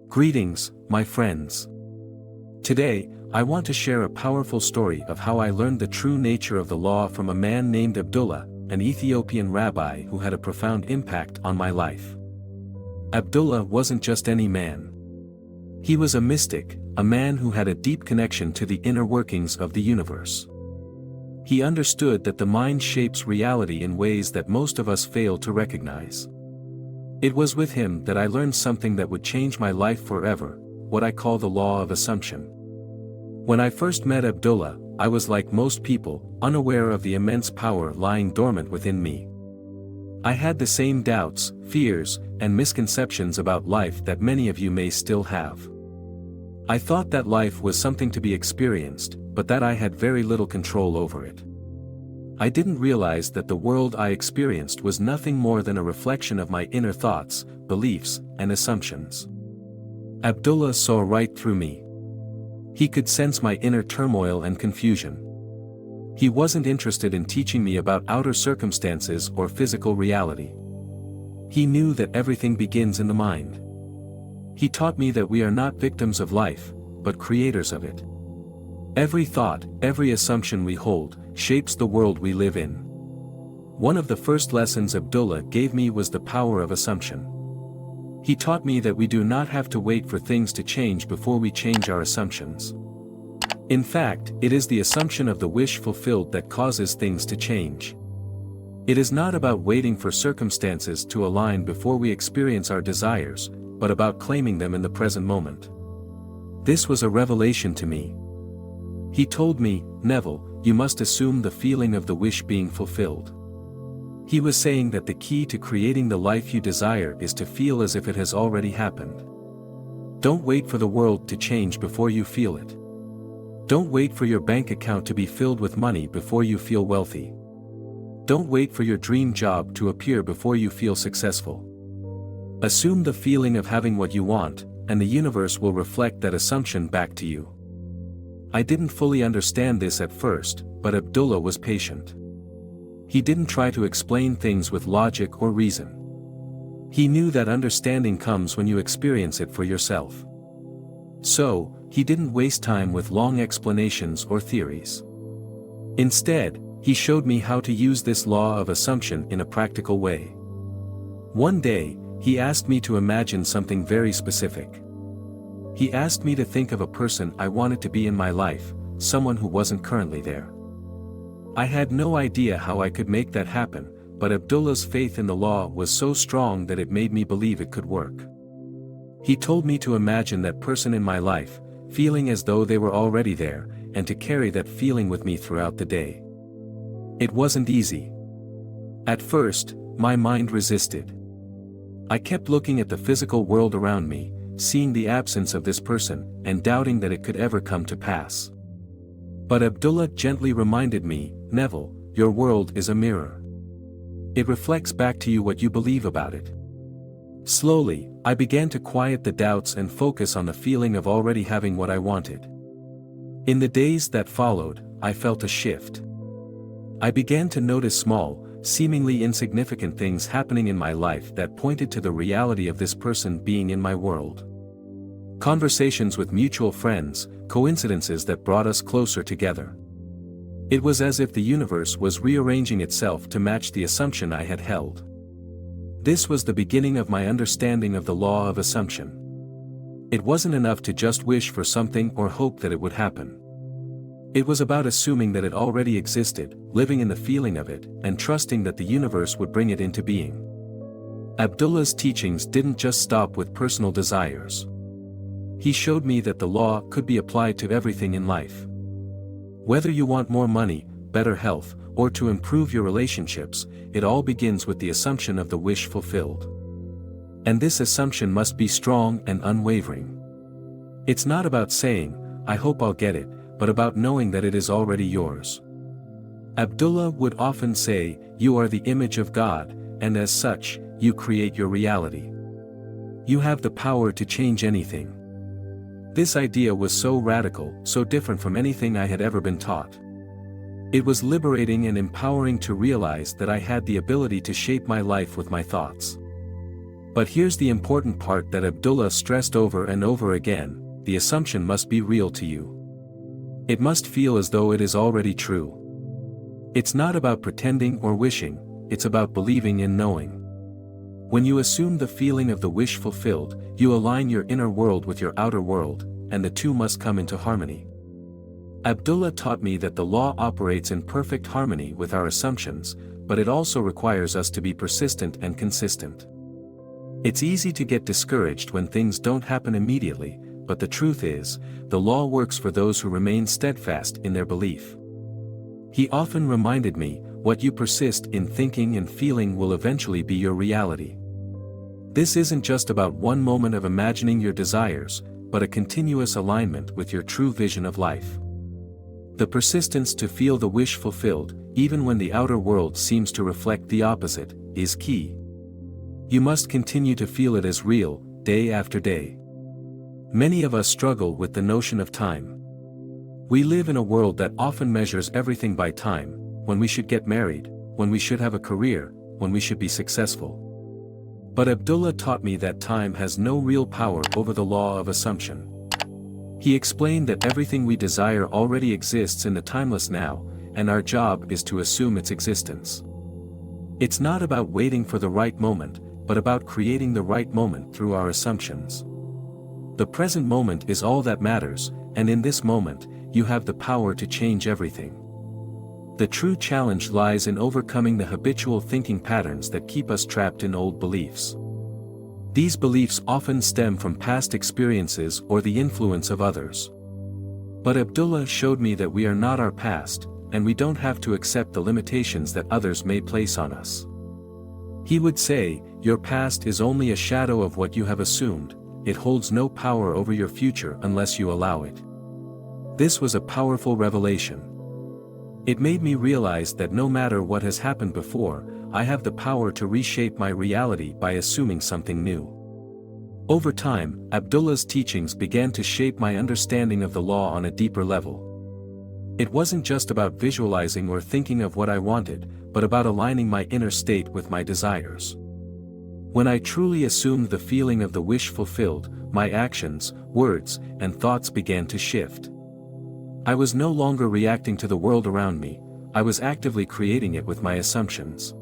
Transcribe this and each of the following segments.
Greetings, my friends. Today, I want to share a powerful story of how I learned the true nature of the law from a man named Abdullah, an Ethiopian rabbi who had a profound impact on my life. Abdullah wasn't just any man. He was a mystic, a man who had a deep connection to the inner workings of the universe. He understood that the mind shapes reality in ways that most of us fail to recognize. It was with him that I learned something that would change my life forever, what I call the law of assumption. When I first met Abdullah, I was like most people, unaware of the immense power lying dormant within me. I had the same doubts, fears, and misconceptions about life that many of you may still have. I thought that life was something to be experienced, but that I had very little control over it. I didn't realize that the world I experienced was nothing more than a reflection of my inner thoughts, beliefs, and assumptions. Abdullah saw right through me. He could sense my inner turmoil and confusion. He wasn't interested in teaching me about outer circumstances or physical reality. He knew that everything begins in the mind. He taught me that we are not victims of life, but creators of it. Every thought, every assumption we hold, shapes the world we live in. One of the first lessons Abdullah gave me was the power of assumption. He taught me that we do not have to wait for things to change before we change our assumptions. In fact, it is the assumption of the wish fulfilled that causes things to change. It is not about waiting for circumstances to align before we experience our desires, but about claiming them in the present moment. This was a revelation to me. He told me, "Neville, you must assume the feeling of the wish being fulfilled." He was saying that the key to creating the life you desire is to feel as if it has already happened. Don't wait for the world to change before you feel it. Don't wait for your bank account to be filled with money before you feel wealthy. Don't wait for your dream job to appear before you feel successful. Assume the feeling of having what you want, and the universe will reflect that assumption back to you. I didn't fully understand this at first, but Abdullah was patient. He didn't try to explain things with logic or reason. He knew that understanding comes when you experience it for yourself. So, he didn't waste time with long explanations or theories. Instead, he showed me how to use this law of assumption in a practical way. One day, he asked me to imagine something very specific. He asked me to think of a person I wanted to be in my life, someone who wasn't currently there. I had no idea how I could make that happen, but Abdullah's faith in the law was so strong that it made me believe it could work. He told me to imagine that person in my life, feeling as though they were already there, and to carry that feeling with me throughout the day. It wasn't easy. At first, my mind resisted. I kept looking at the physical world around me, seeing the absence of this person, and doubting that it could ever come to pass. But Abdullah gently reminded me, "Neville, your world is a mirror. It reflects back to you what you believe about it." Slowly, I began to quiet the doubts and focus on the feeling of already having what I wanted. In the days that followed, I felt a shift. I began to notice small, seemingly insignificant things happening in my life that pointed to the reality of this person being in my world. Conversations with mutual friends, coincidences that brought us closer together. It was as if the universe was rearranging itself to match the assumption I had held. This was the beginning of my understanding of the law of assumption. It wasn't enough to just wish for something or hope that it would happen. It was about assuming that it already existed, living in the feeling of it, and trusting that the universe would bring it into being. Abdullah's teachings didn't just stop with personal desires. He showed me that the law could be applied to everything in life. Whether you want more money, better health, or to improve your relationships, it all begins with the assumption of the wish fulfilled. And this assumption must be strong and unwavering. It's not about saying, "I hope I'll get it," but about knowing that it is already yours. Abdullah would often say, "You are the image of God, and as such, you create your reality. You have the power to change anything." This idea was so radical, so different from anything I had ever been taught. It was liberating and empowering to realize that I had the ability to shape my life with my thoughts. But here's the important part that Abdullah stressed over and over again: the assumption must be real to you. It must feel as though it is already true. It's not about pretending or wishing, it's about believing and knowing. When you assume the feeling of the wish fulfilled, you align your inner world with your outer world, and the two must come into harmony. Abdullah taught me that the law operates in perfect harmony with our assumptions, but it also requires us to be persistent and consistent. It's easy to get discouraged when things don't happen immediately, but the truth is, the law works for those who remain steadfast in their belief. He often reminded me, what you persist in thinking and feeling will eventually be your reality. This isn't just about one moment of imagining your desires, but a continuous alignment with your true vision of life. The persistence to feel the wish fulfilled, even when the outer world seems to reflect the opposite, is key. You must continue to feel it as real, day after day. Many of us struggle with the notion of time. We live in a world that often measures everything by time: when we should get married, when we should have a career, when we should be successful. But Abdullah taught me that time has no real power over the law of assumption. He explained that everything we desire already exists in the timeless now, and our job is to assume its existence. It's not about waiting for the right moment, but about creating the right moment through our assumptions. The present moment is all that matters, and in this moment, you have the power to change everything. The true challenge lies in overcoming the habitual thinking patterns that keep us trapped in old beliefs. These beliefs often stem from past experiences or the influence of others. But Abdullah showed me that we are not our past, and we don't have to accept the limitations that others may place on us. He would say, "Your past is only a shadow of what you have assumed, it holds no power over your future unless you allow it." This was a powerful revelation. It made me realize that no matter what has happened before, I have the power to reshape my reality by assuming something new. Over time, Abdullah's teachings began to shape my understanding of the law on a deeper level. It wasn't just about visualizing or thinking of what I wanted, but about aligning my inner state with my desires. When I truly assumed the feeling of the wish fulfilled, my actions, words, and thoughts began to shift. I was no longer reacting to the world around me, I was actively creating it with my assumptions.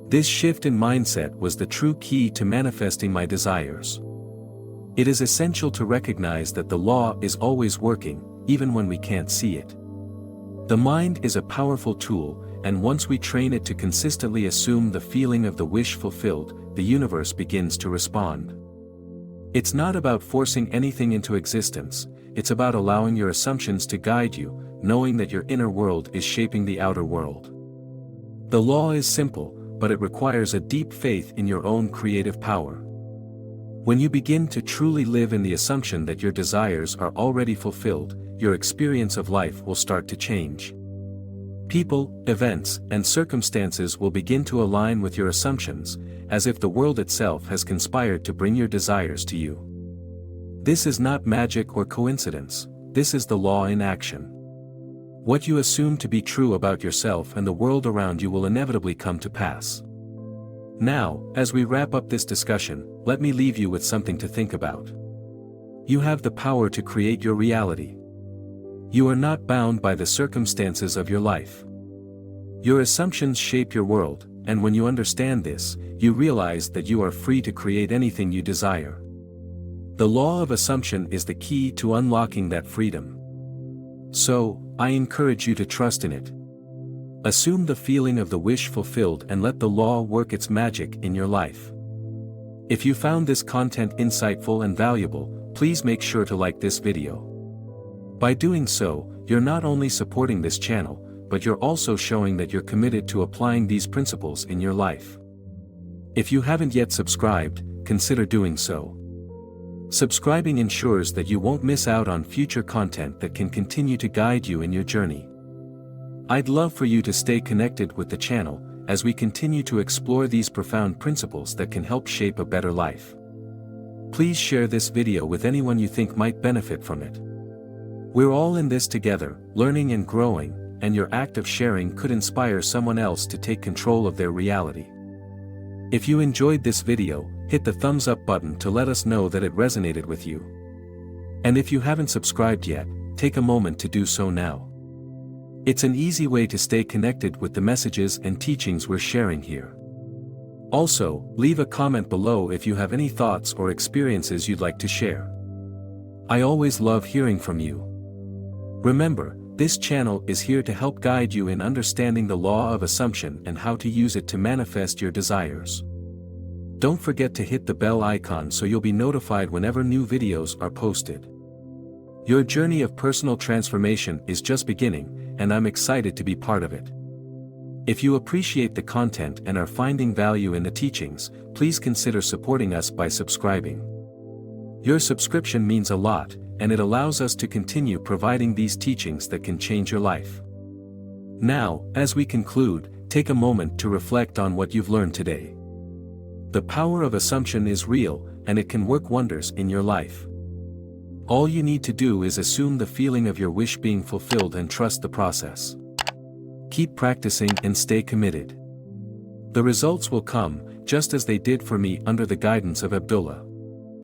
This shift in mindset was the true key to manifesting my desires. It is essential to recognize that the law is always working, even when we can't see it. The mind is a powerful tool, and once we train it to consistently assume the feeling of the wish fulfilled, the universe begins to respond. It's not about forcing anything into existence, it's about allowing your assumptions to guide you, knowing that your inner world is shaping the outer world. The law is simple, but it requires a deep faith in your own creative power. When you begin to truly live in the assumption that your desires are already fulfilled, your experience of life will start to change. People, events, and circumstances will begin to align with your assumptions, as if the world itself has conspired to bring your desires to you. This is not magic or coincidence, this is the law in action. What you assume to be true about yourself and the world around you will inevitably come to pass. Now, as we wrap up this discussion, let me leave you with something to think about. You have the power to create your reality. You are not bound by the circumstances of your life. Your assumptions shape your world, and when you understand this, you realize that you are free to create anything you desire. The law of assumption is the key to unlocking that freedom. So, I encourage you to trust in it. Assume the feeling of the wish fulfilled and let the law work its magic in your life. If you found this content insightful and valuable, please make sure to like this video. By doing so, you're not only supporting this channel, but you're also showing that you're committed to applying these principles in your life. If you haven't yet subscribed, consider doing so. Subscribing ensures that you won't miss out on future content that can continue to guide you in your journey. I'd love for you to stay connected with the channel, as we continue to explore these profound principles that can help shape a better life. Please share this video with anyone you think might benefit from it. We're all in this together, learning and growing, and your act of sharing could inspire someone else to take control of their reality. If you enjoyed this video, hit the thumbs up button to let us know that it resonated with you. And if you haven't subscribed yet, take a moment to do so now. It's an easy way to stay connected with the messages and teachings we're sharing here. Also, leave a comment below if you have any thoughts or experiences you'd like to share. I always love hearing from you. Remember, this channel is here to help guide you in understanding the law of assumption and how to use it to manifest your desires. Don't forget to hit the bell icon so you'll be notified whenever new videos are posted. Your journey of personal transformation is just beginning, and I'm excited to be part of it. If you appreciate the content and are finding value in the teachings, please consider supporting us by subscribing. Your subscription means a lot, and it allows us to continue providing these teachings that can change your life. Now, as we conclude, take a moment to reflect on what you've learned today. The power of assumption is real, and it can work wonders in your life. All you need to do is assume the feeling of your wish being fulfilled and trust the process. Keep practicing and stay committed. The results will come, just as they did for me under the guidance of Abdullah.